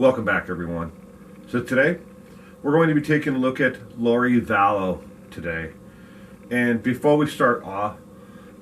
Welcome back, everyone. So today, we're going to be taking a look at Lori Vallow today. And before we start off,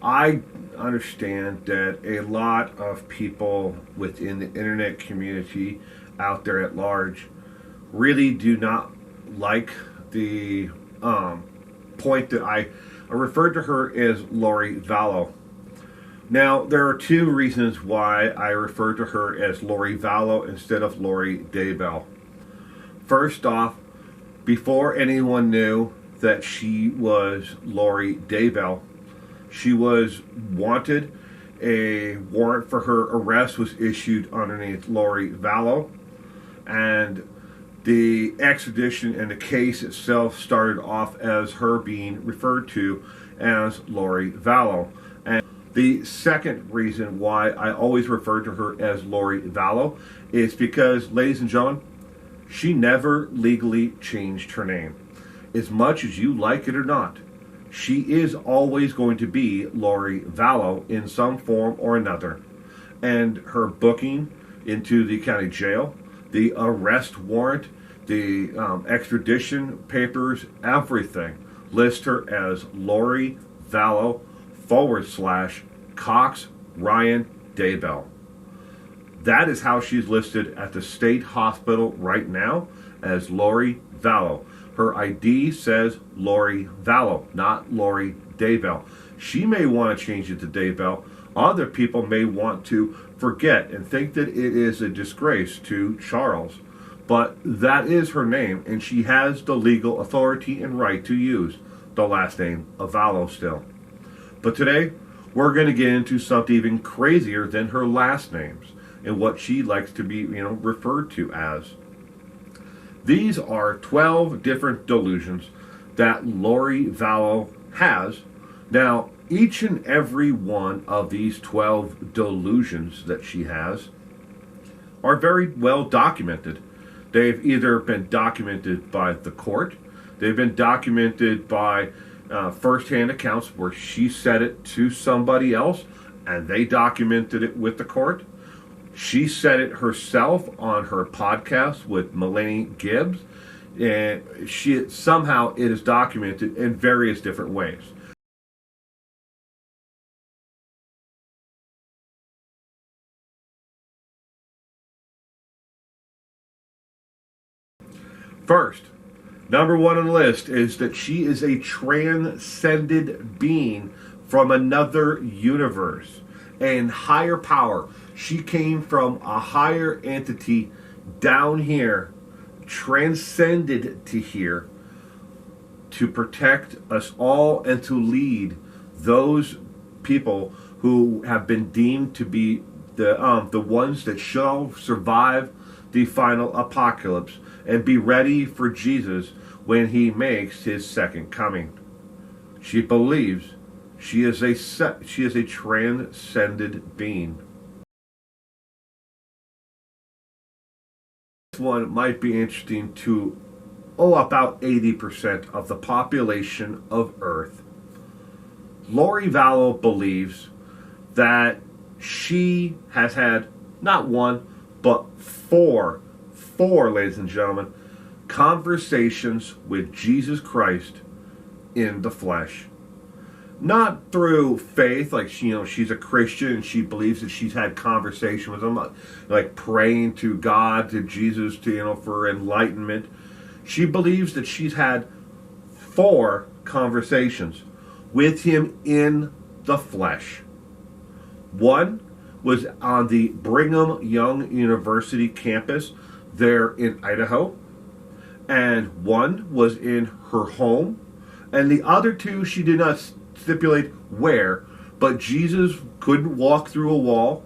I understand that a lot of people within the internet community out there at large really do not like the point that I referred to her as Lori Vallow. Now, there are two reasons why I refer to her as Lori Vallow instead of Lori Daybell. First off, before anyone knew that she was Lori Daybell, she was wanted. A warrant for her arrest was issued underneath Lori Vallow, and the extradition and the case itself started off as her being referred to as Lori Vallow. And the second reason why I always refer to her as Lori Vallow is because, ladies and gentlemen, she never legally changed her name. As much as you like it or not, she is always going to be Lori Vallow in some form or another. And her booking into the county jail, the arrest warrant, the extradition papers, everything list her as Lori Vallow / Cox Ryan Daybell. That is how she's listed at the state hospital right now, as Lori Vallow. Her ID says Lori Vallow, not Lori Daybell. She may want to change it to Daybell. Other people may want to forget and think that it is a disgrace to Charles. But that is her name, and she has the legal authority and right to use the last name of Vallow still. But today, we're going to get into something even crazier than her last names and what she likes to be, referred to as. These are 12 different delusions that Lori Vallow has. Now, each and every one of these 12 delusions that she has are very well documented. They've either been documented by the court, they've been documented by first-hand accounts where she said it to somebody else and they documented it with the court. She said it herself on her podcast with Melanie Gibbs, and somehow it is documented in various different ways. First, number one on the list is that she is a transcended being from another universe and higher power. She came from a higher entity down here, transcended to here, to protect us all and to lead those people who have been deemed to be the ones that shall survive the final apocalypse and be ready for Jesus when he makes his second coming. She believes she is a transcended being. This one might be interesting to about 80% of the population of Earth. Lori Vallow believes that she has had not one, but four, ladies and gentlemen, conversations with Jesus Christ in the flesh. Not through faith, like she's a Christian and she believes that she's had conversation with him, like praying to God, to Jesus, for enlightenment. She believes that she's had 4 conversations with him in the flesh. One was on the Brigham Young University campus there in Idaho, and one was in her home, and the other 2 she did not stipulate where, but Jesus couldn't walk through a wall.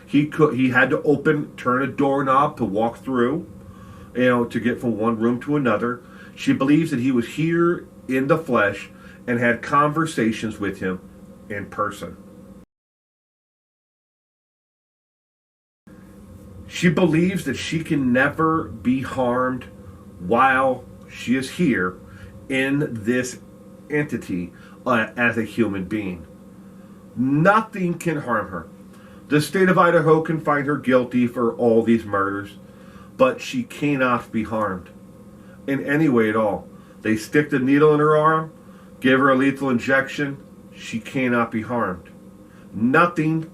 He had to turn a doorknob to walk through, to get from one room to another. She believes that he was here in the flesh and had conversations with him in person. She believes that she can never be harmed while she is here in this entity as a human being. Nothing can harm her. The state of Idaho can find her guilty for all these murders, but she cannot be harmed in any way at all. They stick the needle in her arm, give her a lethal injection, she cannot be harmed. Nothing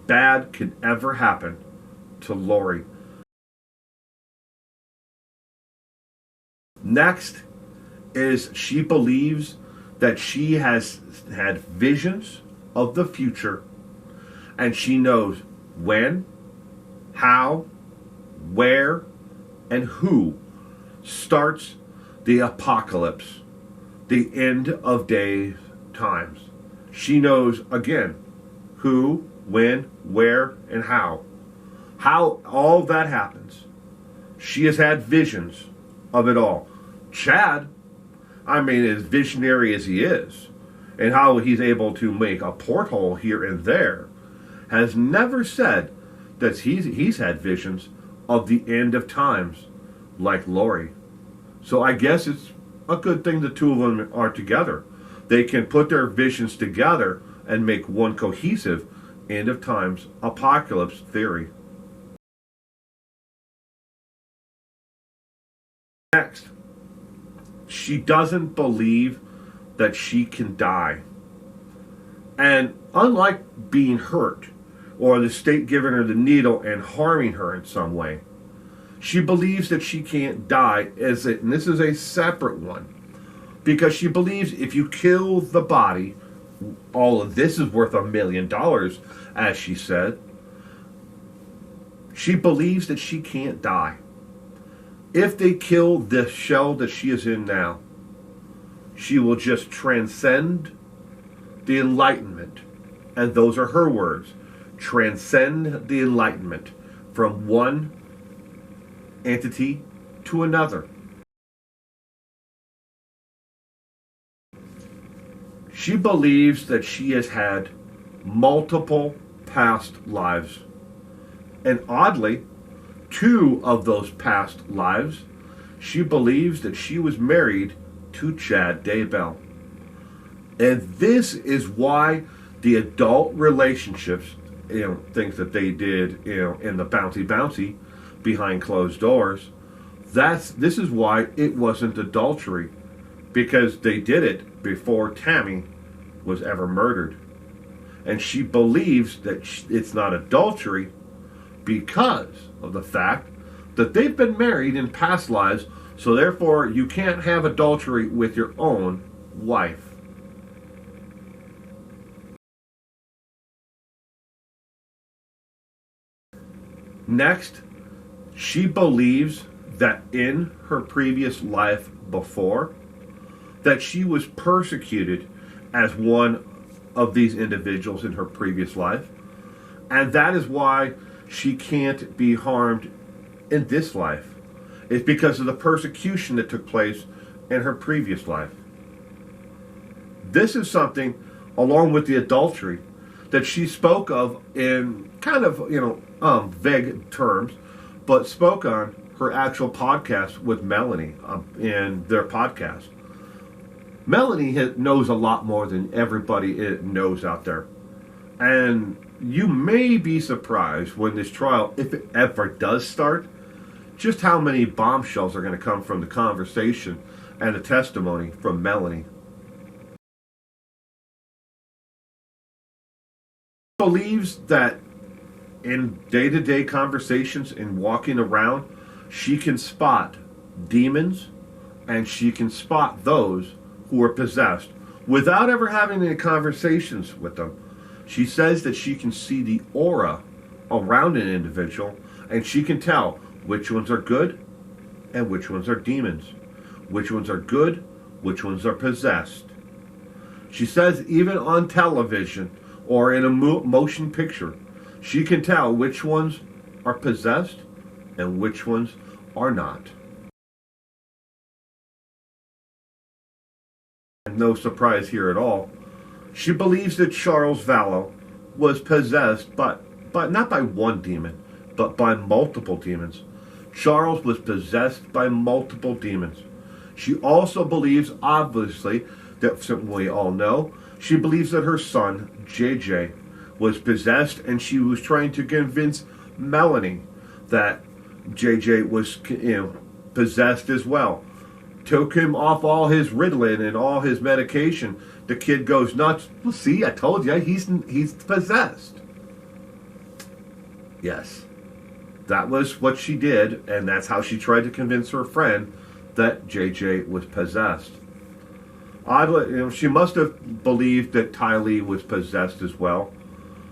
bad can ever happen to Lori. Next is she believes that she has had visions of the future, and she knows when, how, where, and who starts the apocalypse, the end of days times. She knows, again, who, when, where, and how. How all that happens. She has had visions of it all. Chad, I mean, as visionary as he is, and how he's able to make a porthole here and there, has never said that he's had visions of the end of times like Lori. So I guess it's a good thing the two of them are together. They can put their visions together and make one cohesive end of times apocalypse theory. Next, she doesn't believe that she can die. And unlike being hurt, or the state giving her the needle and harming her in some way, she believes that she can't die, and this is a separate one, because she believes if you kill the body, all of this is worth $1 million, as she said. She believes that she can't die. If they kill the shell that she is in now, she will just transcend the Enlightenment. And those are her words. Transcend the Enlightenment from one entity to another. She believes that she has had multiple past lives. And oddly, 2 of those past lives, she believes that she was married to Chad Daybell. And this is why the adult relationships, things that they did, in the bouncy behind closed doors, this is why it wasn't adultery, because they did it before Tammy was ever murdered. And she believes that it's not adultery because of the fact that they've been married in past lives, so therefore you can't have adultery with your own wife. Next, she believes that in her previous life before, that she was persecuted as one of these individuals in her previous life, and that is why she can't be harmed in this life. It's because of the persecution that took place in her previous life. This is something, along with the adultery, that she spoke of in kind of, vague terms, but spoke on her actual podcast with Melanie in their podcast. Melanie knows a lot more than everybody knows out there. And you may be surprised when this trial, if it ever does start, just how many bombshells are going to come from the conversation and the testimony from Melanie. She believes that in day-to-day conversations and walking around, she can spot demons and she can spot those who are possessed without ever having any conversations with them. She says that she can see the aura around an individual, and she can tell which ones are good and which ones are demons, which ones are good, which ones are possessed. She says even on television or in a motion picture, she can tell which ones are possessed and which ones are not. No surprise here at all. She believes that Charles Vallow was possessed, but not by one demon, but by multiple demons. Charles was possessed by multiple demons. She also believes, obviously, that we all know, she believes that her son, JJ, was possessed, and she was trying to convince Melanie that JJ was, possessed as well. Took him off all his Ritalin and all his medication. The kid goes nuts. Well, see, I told you, he's possessed. Yes, that was what she did, and that's how she tried to convince her friend that JJ was possessed. Oddly, she must have believed that Tylee was possessed as well.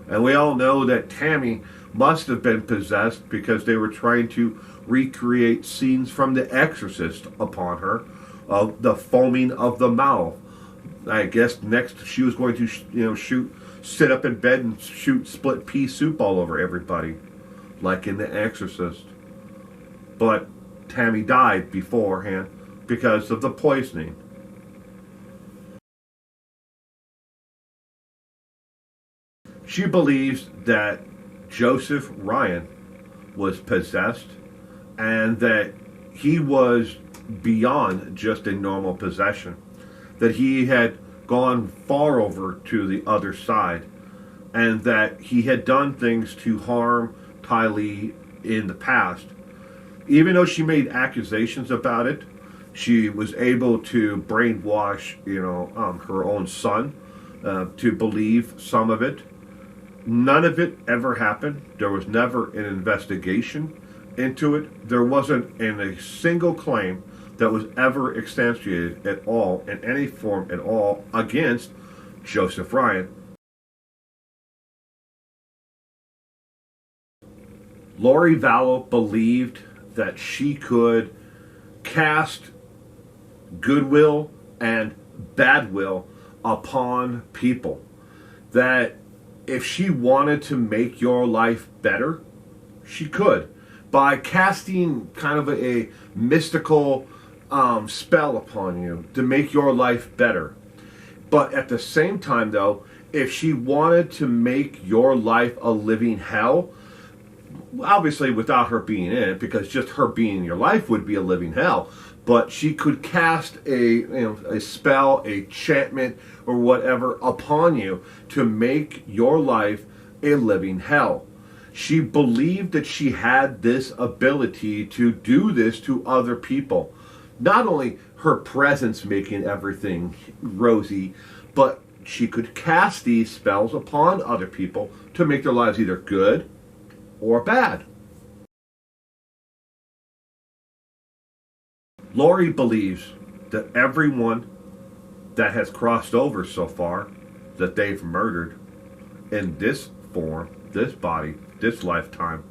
And we all know that Tammy must have been possessed because they were trying to recreate scenes from The Exorcist upon her, of the foaming of the mouth. I guess next she was going to, sit up in bed and shoot split pea soup all over everybody, like in The Exorcist. But Tammy died beforehand because of the poisoning. She believes that Joseph Ryan was possessed and that he was beyond just a normal possession, that he had gone far over to the other side, and that he had done things to harm Tylee in the past. Even though she made accusations about it, she was able to brainwash, her own son to believe some of it. None of it ever happened. There was never an investigation into it. There wasn't a single claim that was ever substantiated at all, in any form at all, against Joseph Ryan. Lori Vallow believed that she could cast goodwill and badwill upon people. That if she wanted to make your life better, she could. By casting kind of a mystical spell upon you to make your life better. But at the same time, though, if she wanted to make your life a living hell, obviously without her being in it, because just her being in your life would be a living hell, but she could cast a spell, a enchantment, or whatever upon you to make your life a living hell. She believed that she had this ability to do this to other people. Not only her presence making everything rosy, but she could cast these spells upon other people to make their lives either good or bad. Lori believes that everyone that has crossed over so far that they've murdered in this form, this body, this lifetime,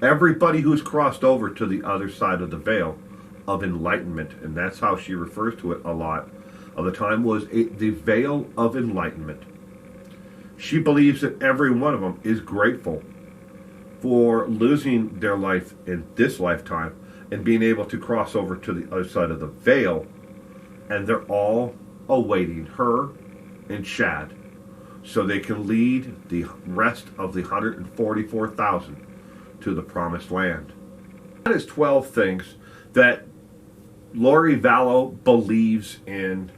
everybody who's crossed over to the other side of the veil of enlightenment, and that's how she refers to it a lot of the time, was the veil of enlightenment. She believes that every one of them is grateful for losing their life in this lifetime and being able to cross over to the other side of the veil, and they're all awaiting her and Chad so they can lead the rest of the 144,000 to the promised land. That is 12 things that Lori Vallow believes in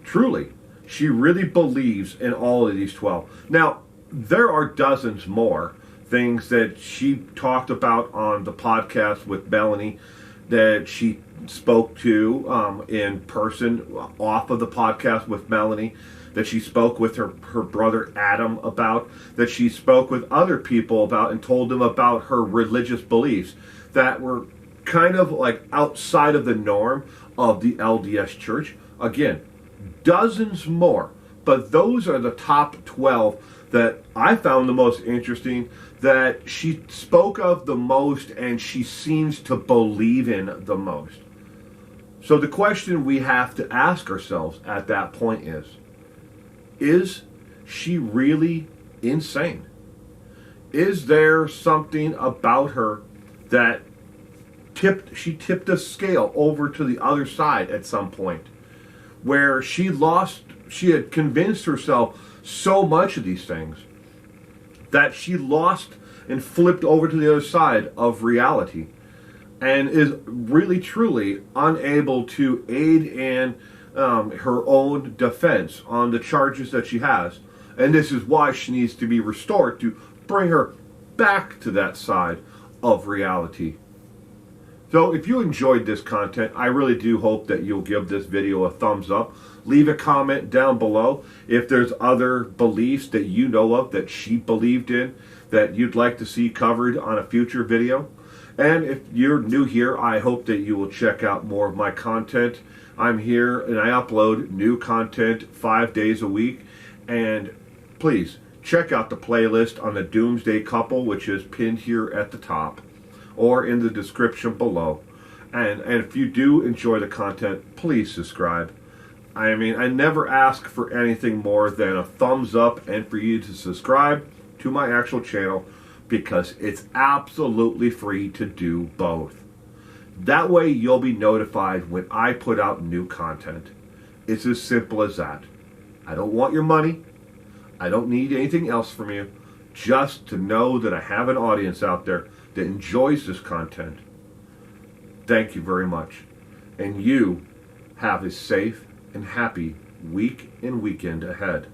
truly. She really believes in all of these 12. Now, there are dozens more things that she talked about on the podcast with Melanie, that she spoke to in person off of the podcast with Melanie, that she spoke with her brother Adam about, that she spoke with other people about and told them about her religious beliefs that were kind of like outside of the norm of the LDS Church. Again, dozens more, but those are the top 12 that I found the most interesting, that she spoke of the most and she seems to believe in the most. So the question we have to ask ourselves at that point is she really insane? Is there something about her that she tipped a scale over to the other side at some point, where she had convinced herself so much of these things that she lost and flipped over to the other side of reality and is really truly unable to aid in her own defense on the charges that she has. And this is why she needs to be restored, to bring her back to that side of reality. So if you enjoyed this content, I really do hope that you'll give this video a thumbs up. Leave a comment down below if there's other beliefs that you know of that she believed in that you'd like to see covered on a future video. And if you're new here, I hope that you will check out more of my content. I'm here and I upload new content 5 days a week. And please check out the playlist on the Doomsday Couple, which is pinned here at the top or in the description below. And if you do enjoy the content, please subscribe. I mean, I never ask for anything more than a thumbs up and for you to subscribe to my actual channel, because it's absolutely free to do both. That way you'll be notified when I put out new content. It's as simple as that. I don't want your money. I don't need anything else from you. Just to know that I have an audience out there that enjoys this content. Thank you very much. And you have a safe and happy week and weekend ahead.